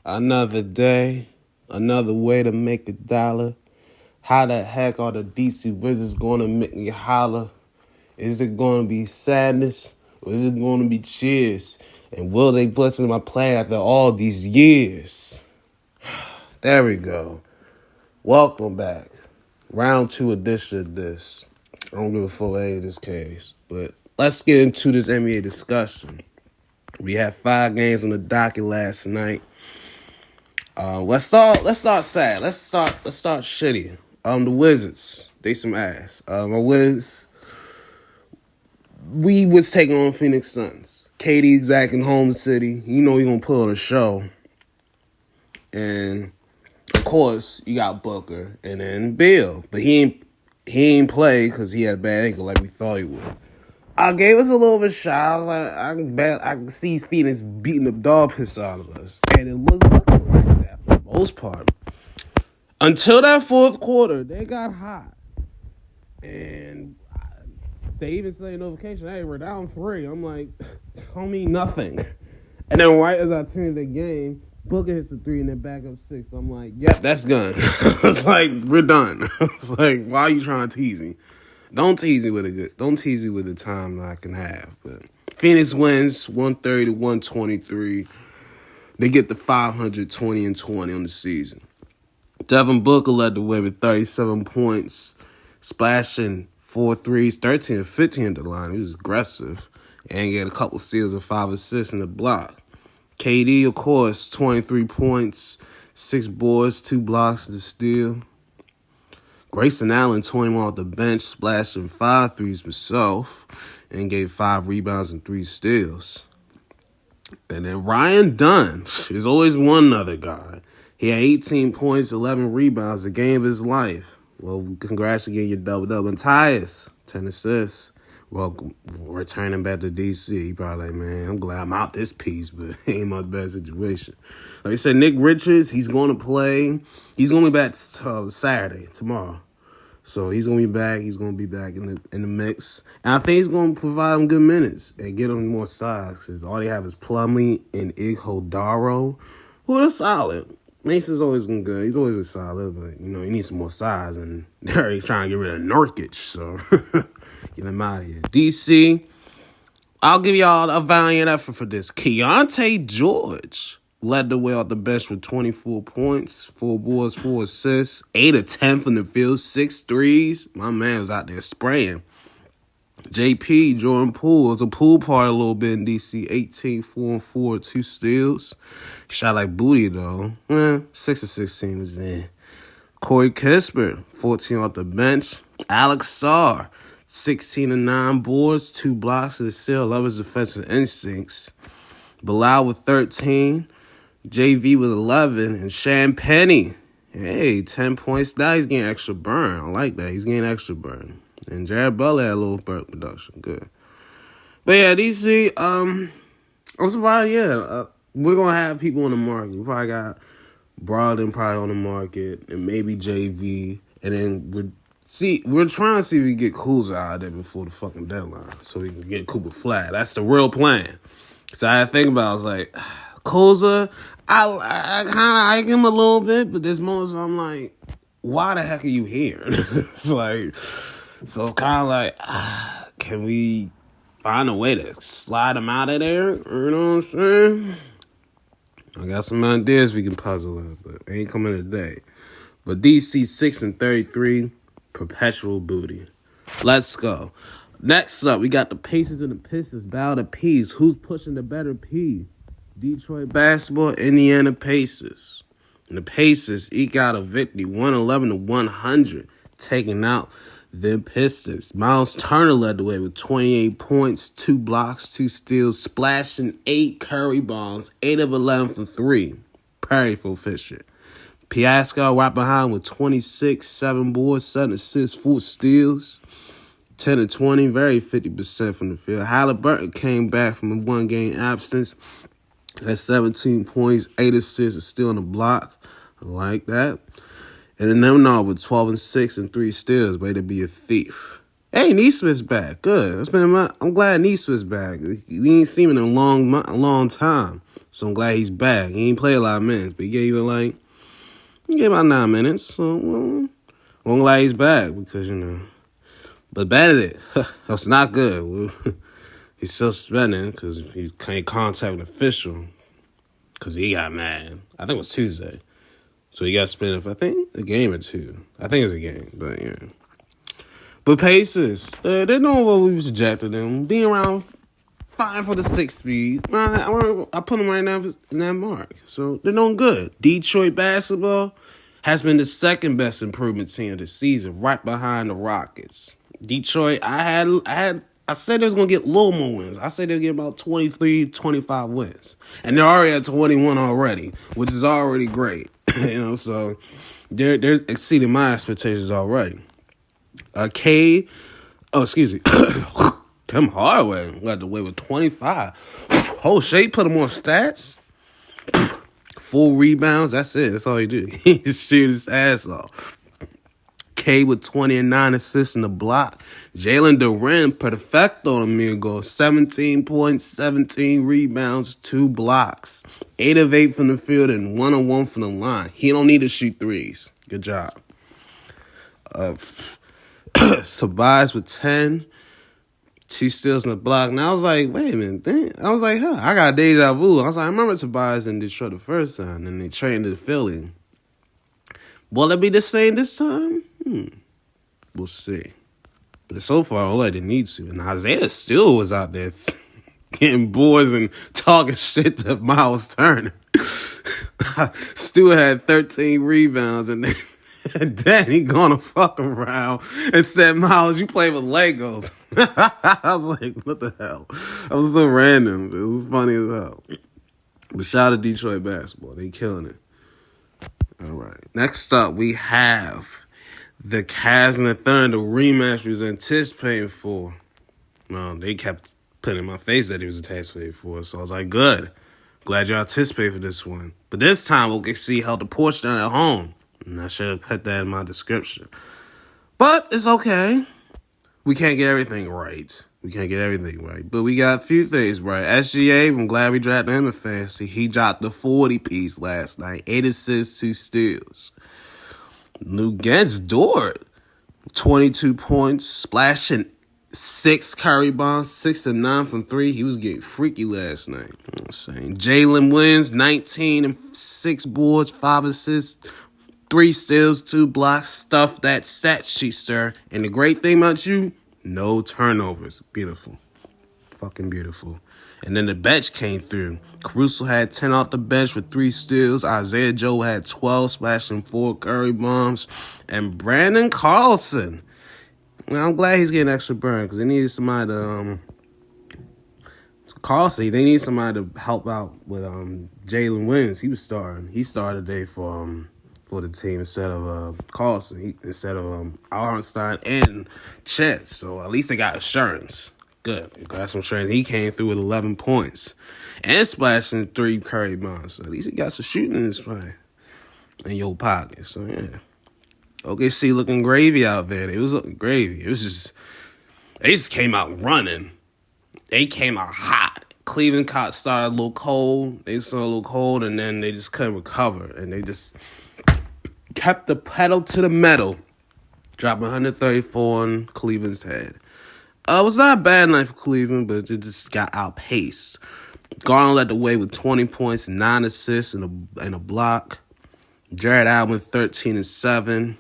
Another day, another way to make a dollar. How the heck are the DC Wizards going to make me holler? Is it going to be sadness or is it going to be cheers? And will they bust into my plan after all these years? There we go. Welcome back. Round 2 edition of this. I don't give a fuck in this case. But let's get into this NBA discussion. We had 5 games on the docket last night. Let's start sad. Let's start shitty. The Wizards, they some ass. My Wiz, we was taking on Phoenix Suns. KD's back in home city. You know he gonna pull on a show. And of course, you got Booker and then Bill. But he ain't play because he had a bad ankle like we thought he would. I gave us a little bit of shot. I was like, I can see Phoenix beating the dog piss out of us. And it was looking like that for the most part. Until that fourth quarter, they got hot. And they even say notification, hey, we're down 3. I'm like, don't mean nothing. And then right as I turned the game, Booker hits a 3 and then back up 6. I'm like, yep, that's done. It's like, we're done. It's like, why are you trying to tease me? Don't tease me with the time that I can have. But Phoenix wins 130-123. They get the 520-20 on the season. Devin Booker led the way with 37 points, splashing 4 threes, 13 and 15 at the line. He was aggressive and get a couple steals and 5 assists in the block. KD, of course, 23 points, 6 boards, 2 blocks and a steal. Grayson Allen, 21 off the bench, splashing 5 threes himself and gave 5 rebounds and 3 steals. And then Ryan Dunn is always one other guy. He had 18 points, 11 rebounds, the game of his life. Well, congrats again, your double-double. And Tyus, 10 assists. Well, returning back to D.C., he probably like, man, I'm glad I'm out this piece, but it ain't my best situation. Like I said, Nick Richards, he's going to play. He's going to be back Saturday, tomorrow. So he's going to be back. He's going to be back in the mix. And I think he's going to provide him good minutes and get him more size because all they have is Plumlee and Iguodala, who are solid. Mason's always been good. He's always been solid, but, you know, he needs some more size. And they're already trying to get rid of Nurkic, so get him out of here. DC, I'll give y'all a valiant effort for this. Keontae George led the way off the bench with 24 points, 4 boards, 4 assists, 8 of 10 from the field, 6 threes. My man was out there spraying. JP, Jordan Poole, was a pool party a little bit in DC. 18, 4 and 4, 2 steals. Shot like booty, though. 6 of 16 was in. Corey Kispert, 14 off the bench. Alex Sarr, 16 and 9 boards, 2 blocks and a steal. Love his defensive instincts. Bilal with 13. JV with 11. And Shan Penny, hey, 10 points. Now he's getting extra burn. I like that. He's getting extra burn. And Jared Butler had a little burnt production. Good. But yeah, DC, I'm surprised, we're going to have people on the market. We probably got Brogdon probably on the market and maybe JV. And then we're trying to see if we can get Kuzma out of there before the fucking deadline so we can get Cooper flat. That's the real plan. So I had to think about it. I was like, Kuzma, I kind of like him a little bit, but there's moments where I'm like, why the heck are you here? It's like... So it's kind of like, can we find a way to slide him out of there? You know what I'm saying? I got some ideas we can puzzle with, but it ain't coming today. But DC 6 and 33, perpetual booty. Let's go. Next up, we got the Pacers and the Pistons. Battle of P's. Who's pushing the better P? Detroit basketball, Indiana Pacers. And the Pacers eke out a victory, 111-100, taking out the Pistons. Miles Turner led the way with 28 points, 2 blocks, 2 steals, splashing 8 Curry bombs, 8 of 11 for 3. Very efficient. Pascal right behind with 26, 7 boards, 7 assists, 4 steals, 10 and 20, very 50% from the field. Halliburton came back from a 1-game absence at 17 points, 8 assists, still on the block. I like that. And then Nemnar with 12 and 6 and 3 steals, way to be a thief. Hey, Nesmith's back. Good. I'm glad Nesmith's back. We ain't seen him in a long time. So I'm glad he's back. He ain't play a lot of minutes, but he gave about 9 minutes. So I'm glad he's back because, But Benedict, that's not good. He's still suspended because he can't contact an official because he got mad. I think it was Tuesday. So he got suspended for, I think, a game or two. I think it's a game, but yeah. But Pacers, they're doing what we projected them. Being around 5 for the 6 speed. I put them right now in that mark. So they're doing good. Detroit basketball has been the second best improvement team of the season, right behind the Rockets. Detroit, I said they was going to get little more wins. I said they'll get about 23, 25 wins. And they're already at 21 already, which is already great. So they're exceeding my expectations already. Cade, Tim Hardaway led the way with 25. Shea put him on stats. 4 rebounds, that's it. That's all he do. He just shoot his ass off. Cade with 20 and 9 assists in the block. Jalen Duren perfecto amigo. 17 points, 17 rebounds, 2 blocks. 8 of 8 from the field and 1 of 1 from the line. He don't need to shoot threes. Good job. Tobias with 10. 2 steals in the block. Now I was like, wait a minute. Dang. I was like, I got deja vu. I was like, I remember Tobias in Detroit the first time, and they traded to Philly. Will it be the same this time? We'll see. But so far, all I didn't need to. And Isaiah still was out there getting boards and talking shit to Miles Turner. Stu had 13 rebounds, and then he gonna fuck around and said, Miles, you play with Legos. I was like, what the hell? That was so random. It was funny as hell. But shout out to Detroit basketball. They killing it. All right. Next up, we have the Cavs and the Thunder rematch we was anticipating for. Well, they kept putting in my face that he was anticipating for, so I was like, good. Glad y'all anticipate for this one. But this time, OKC held the porch down at home. And I should have put that in my description. But it's okay. We can't get everything right. But we got a few things right. SGA, I'm glad we drafted him in fantasy. He dropped the 40-piece last night. 8 assists, 2 steals. Luguentz Dort, 22 points, splashing 6 Curry bombs, 6 and 9 from 3. He was getting freaky last night. I'm saying Jalen Williams, 19 and 6 boards, 5 assists, 3 steals, 2 blocks. Stuff that stat sheet, sir. And the great thing about you, no turnovers. Beautiful. Fucking beautiful. And then the bench came through. Caruso had 10 off the bench with 3 steals. Isaiah Joe had 12, splashing 4 Curry bombs. And Brandon Carlson. Now, I'm glad he's getting extra burn because they needed somebody to Carlson, they need somebody to help out with Jalen Williams. He was starting. He started today for the team instead of Carlson. Instead of Arnstein and Chet. So at least they got assurance. Good. They got some assurance. He came through with 11 points and splashing 3 Curry bombs. So at least he got some shooting in his play in your pocket. So yeah. OKC looking gravy out there. It was looking gravy. It was just they just came out running. They came out hot. Cleveland started a little cold. They started a little cold, and then they just couldn't recover. And they just kept the pedal to the metal, dropping 134 on Cleveland's head. It was not a bad night for Cleveland, but it just got outpaced. Garland led the way with 20 points, 9 assists, and a block. Jared Allen with 13 and 7.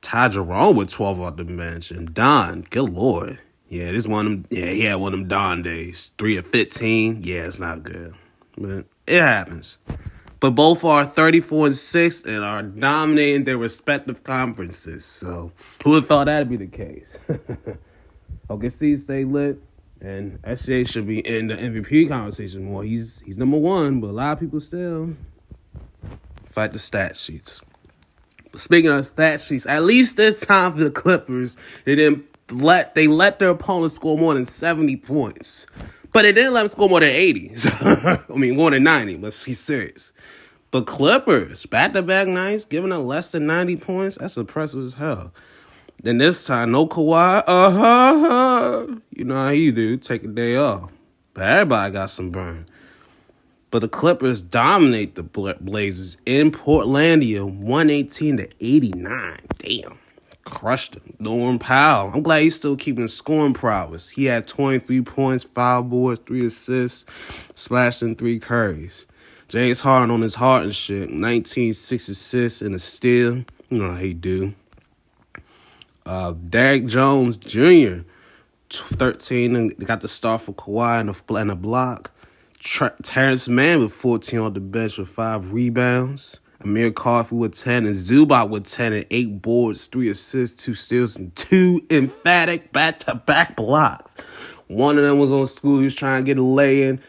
Ty Jerome with 12 off the bench. And Don, good Lord. Yeah, he had one of them Don days. 3 of 15. Yeah, it's not good. But it happens. But both are 34 and 6 and are dominating their respective conferences. So who would have thought that'd be the case? OKC stay lit, and SJ should be in the MVP conversation more. He's number 1, but a lot of people still fight the stat sheets. But speaking of stat sheets, at least this time for the Clippers, they let their opponents score more than 70 points. But they didn't let them score more than 80. More than 90. Let's be serious. But Clippers, back-to-back nights, giving them less than 90 points. That's impressive as hell. Then this time, no Kawhi. You know how you do. Take a day off. But everybody got some burn. But the Clippers dominate the Blazers in Portlandia, 118-89. Damn. Crushed him. Norman Powell. I'm glad he's still keeping scoring prowess. He had 23 points, 5 boards, 3 assists, splashed in 3 curries. James Harden on his heart and shit. 19, 6 assists and a steal. You know how he do. Derrick Jones Jr., 13, and got the start for Kawhi and a block. Terrence Mann with 14 on the bench with 5 rebounds. Amir Coffey with 10 and Zubac with 10 and 8 boards, 3 assists, 2 steals, and 2 emphatic back-to-back blocks. One of them was on school. He was trying to get a lay-in,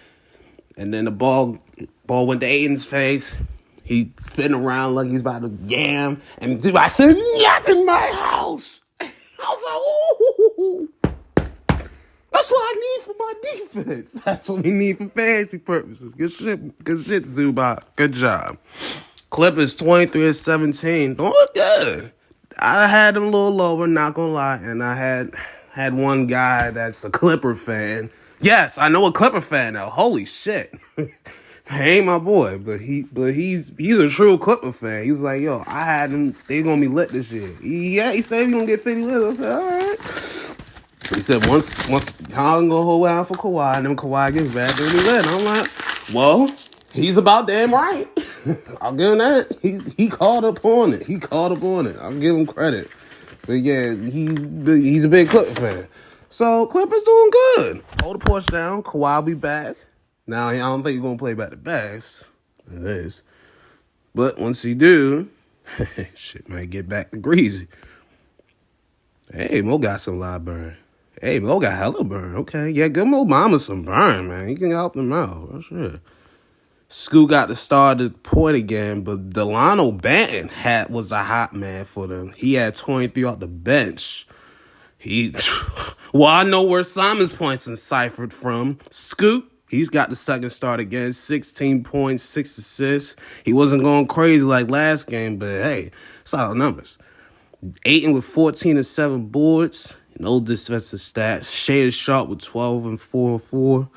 and then the ball went to Aiden's face. He spin around like he's about to yam, and Zubac said, "Not in my house." I was like, "Ooh, that's what I need for my defense. That's what we need for fantasy purposes." Good shit, Zubac. Good job. Clippers 23-17. Doing good. I had them a little lower, not gonna lie, and I had one guy that's a Clipper fan. Yes, I know a Clipper fan now. Holy shit. He ain't my boy, but he's a true Clipper fan. He was like, yo, I had them, they gonna be lit this year. He said he gonna get 50 wins. I said, all right. He said once Colin gonna hold out for Kawhi, and then Kawhi gets back, they'll be lit. I'm like, well, he's about damn right. I'll give him that. He called up on it. I'll give him credit. But yeah, he's a big Clipper fan. So Clippers doing good. Hold the push down. Kawhi will be back. Now I don't think he's gonna play back to backs. It is. But once he do, shit might get back to greasy. Hey, Mo got some live burn. Hey, Mo got hella burn. Okay. Yeah, give Mo Mama some burn, man. He can help him out. For sure. Scoot got to start the point again, but Delano Banton was a hot man for them. He had 23 off the bench. Well, I know where Simon's points enciphered from. Scoot, he's got the second start again, 16 points, 6 assists. He wasn't going crazy like last game, but hey, solid numbers. Ayton with 14 and 7 boards, no defensive stats. Shaden Sharp with 12 and 4.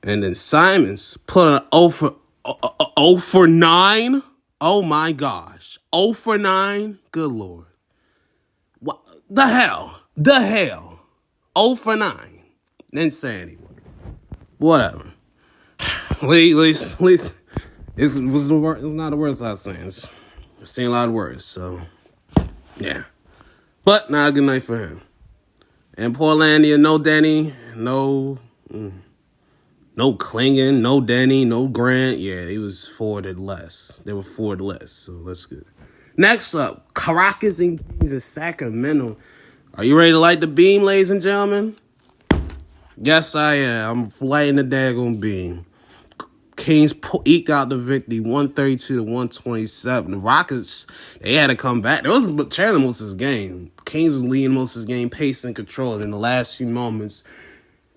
And then Simons put an 0 for 9. Oh my gosh. 0 for 9. Good Lord. What the hell? 0 for 9. Insanity. Whatever. At least it was not the worst I was saying. I've seen a lot of words, so yeah. But not a good night for him. And Portlandia, no Denny, no Klingon, no Denny, no Grant. Yeah, he was forwarded less. They were forwarded less, so that's good. Next up, Caracas and Kings of Sacramento. Are you ready to light the beam, ladies and gentlemen? Yes, I am. I'm lighting the daggone beam. Kings eked out the victory, 132-127. The Rockets, they had to come back. It was trailing most of this game. Kings was leading most of this game, pace and control. And in the last few moments,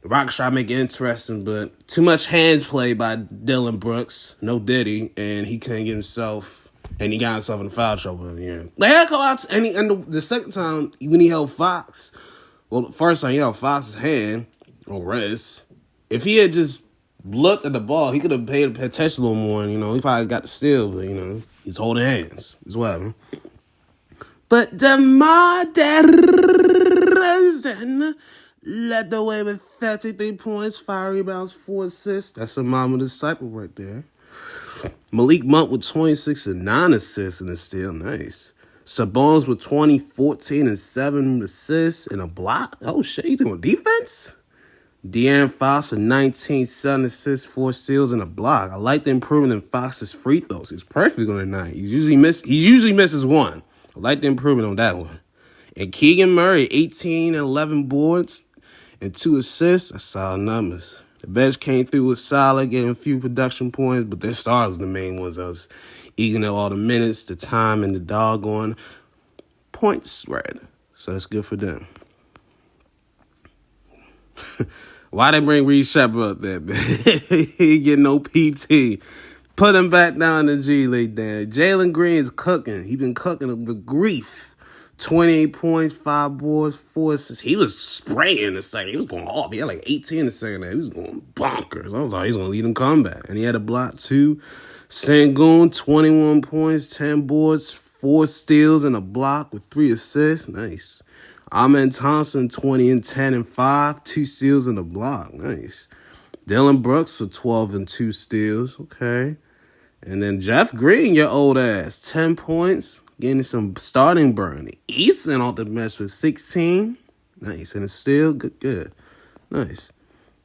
the Rockets tried to make it interesting, but too much hands play by Dylan Brooks. No Diddy, and he couldn't get himself, and he got himself in foul trouble in the end. They had to go out, and the second time, when he held Fox, well, the first time he held Fox's hand, or wrist, if he had just looked at the ball, he could have paid attention a little more, and, he probably got the steal, but, he's holding hands. It's whatever. But DeMar DeRozan led the way with 33 points, 5 rebounds, 4 assists. That's a mama disciple right there. Malik Monk with 26 and 9 assists and a steal. Nice. Sabonis with 20, 14 and 7 assists and a block. Oh, shit. You doing defense? De'Aaron Fox with 19, 7 assists, 4 steals and a block. I like the improvement in Fox's free throws. He's perfect on the night. He usually misses one. I like the improvement on that one. And Keegan Murray, 18 and 11 boards and 2 assists. That's solid numbers. The bench came through with solid, getting a few production points, but their stars the main ones. I was eating up all the minutes, the time, and the doggone point spread. So that's good for them. Why they bring Reed Shepard up there, man? He get no PT. Put him back down in the G League there. Jalen Green is cooking. He been cooking with grief. 28 points, 5 boards, 4 assists. He was spraying the second. He was going off. He had like 18 in the second half. He was going bonkers. I was like, he's going to lead him comeback. And he had a block too. Sengun, 21 points, 10 boards, 4 steals, and a block with 3 assists. Nice. Amen Thompson, 20 and 10 and 5, 2 steals and a block. Nice. Dylan Brooks for 12 and 2 steals. Okay. And then Jeff Green, your old ass, 10 points, getting some starting burn. Easton off the bench for 16. Nice. And a steal. Good. Nice.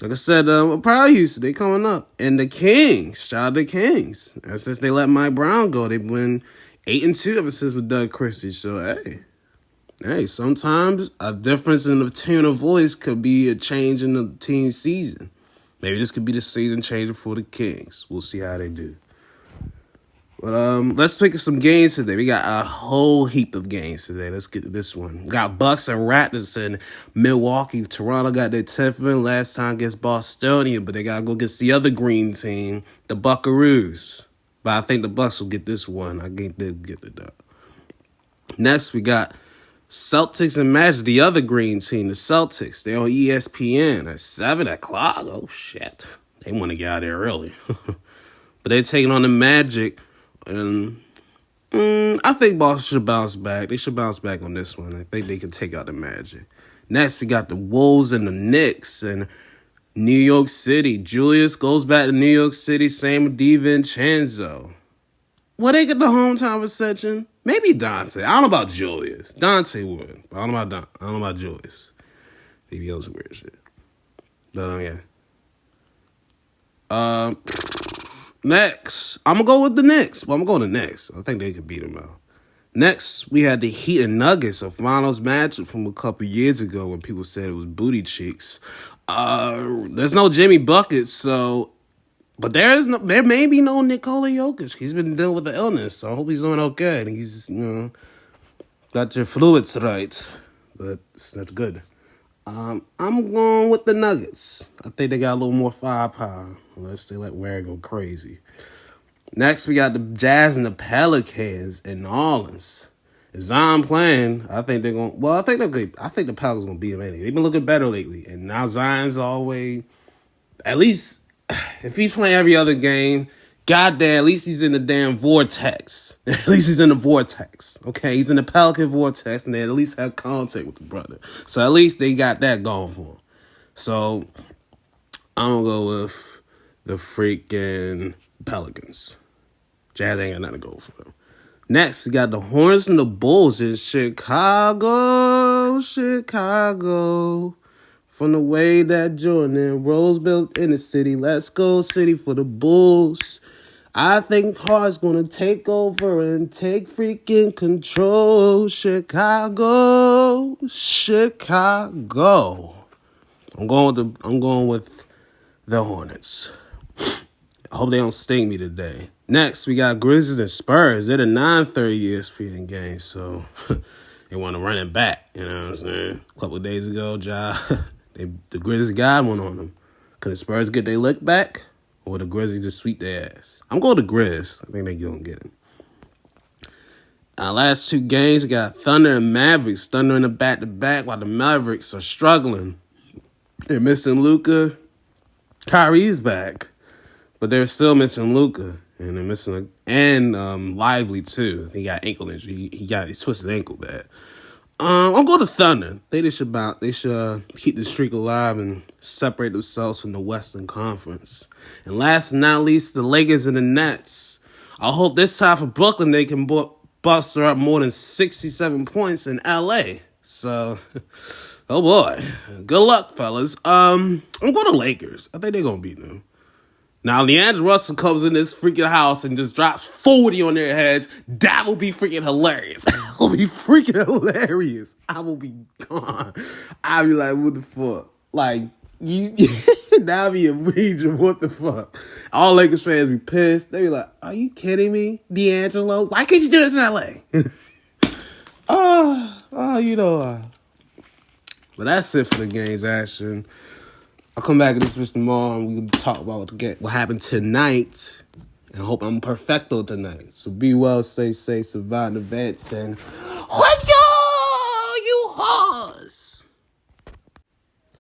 Like I said, I'm proud of Houston. They coming up. And the Kings, shout out to the Kings. And since they let Mike Brown go, they've been 8-2 ever since with Doug Christie. So, hey, sometimes a difference in the tone of voice could be a change in the team's season. Maybe this could be the season changer for the Kings. We'll see how they do. But let's pick some games today. We got a whole heap of games today. Let's get to this one. We got Bucks and Raptors in Milwaukee. Toronto got their 10th win last time against Bostonian, but they got to go against the other green team, the Buckaroos. But I think the Bucks will get this one. I think they'll get it done. Next, we got Celtics and Magic, the other green team, the Celtics. They're on ESPN at 7 o'clock. Oh, shit. They want to get out there early. But they're taking on the Magic. And I think Boston should bounce back. They should bounce back on this one. I think they can take out the Magic. Next, we got the Wolves and the Knicks and New York City. Julius goes back to New York City. Same with DiVincenzo. Will they get the hometown reception? Maybe Dante. I don't know about Julius. Dante would. But I don't know about Julius. He be on some weird shit. But yeah. Next, I'm going to go with the Knicks. Well, I'm going to go to the Knicks. I think they could beat them out. Next, we had the Heat and Nuggets, a finals matchup from a couple years ago when people said it was booty cheeks. There's no Jimmy Buckets, so... But there may be no Nikola Jokic. He's been dealing with the illness, so I hope he's doing okay. And he's, got your fluids right. But it's not good. I'm going with the Nuggets. I think they got a little more firepower, unless they let Ware go crazy. Next, we got the Jazz and the Pelicans in New Orleans. If Zion playing, I think they're going. Well, I think the Pelicans gonna beat them anyway. They've been looking better lately, and now Zion's always, at least if he's playing every other game, goddamn, at least he's in the damn vortex. At least he's in the vortex. Okay, he's in the Pelican vortex, and they at least have contact with the brother. So at least they got that going for him. So I'm gonna go with the freaking Pelicans. Jazz ain't got nothing to go for them. Next, we got the Hornets and the Bulls in Chicago. From the way that Jordan and Rose built in the city. Let's go, city, for the Bulls. I think Hart's going to take over and take freaking control. Chicago. I'm going with the Hornets. I hope they don't sting me today. Next, we got Grizzlies and Spurs. They're the 9:30 ESPN game, so they want to run it back. You know what I'm saying? A couple of days ago, the Grizzlies got one on them. Can the Spurs get their lick back, or the Grizzlies just sweep their ass? I'm going to Grizz. I think they're going to get it. Last 2 games, we got Thunder and Mavericks. Thunder in the back-to-back, while the Mavericks are struggling. They're missing Luka. Kyrie's back, but they're still missing Luka. And they're missing Lively too. He got ankle injury. He twisted ankle bad. I'm going to Thunder. They should keep the streak alive and separate themselves from the Western Conference. And last but not least, the Lakers and the Nets. I hope this time for Brooklyn they can bust her up more than 67 points in LA. So, oh boy, good luck, fellas. I'm going to Lakers. I think they're gonna beat them. Now, Leandro Russell comes in this freaking house and just drops 40 on their heads. That will be freaking hilarious. That will be freaking hilarious. I will be gone. I'll be like, what the fuck? Like, that'll be a major what the fuck. All Lakers fans be pissed. They be like, are you kidding me, D'Angelo? Why can't you do this in L.A.? But that's it for the game's action. I'll come back to this bitch tomorrow and we can talk about what happened tonight. And I hope I'm perfecto tonight. So be well, stay safe, survive the events, and what you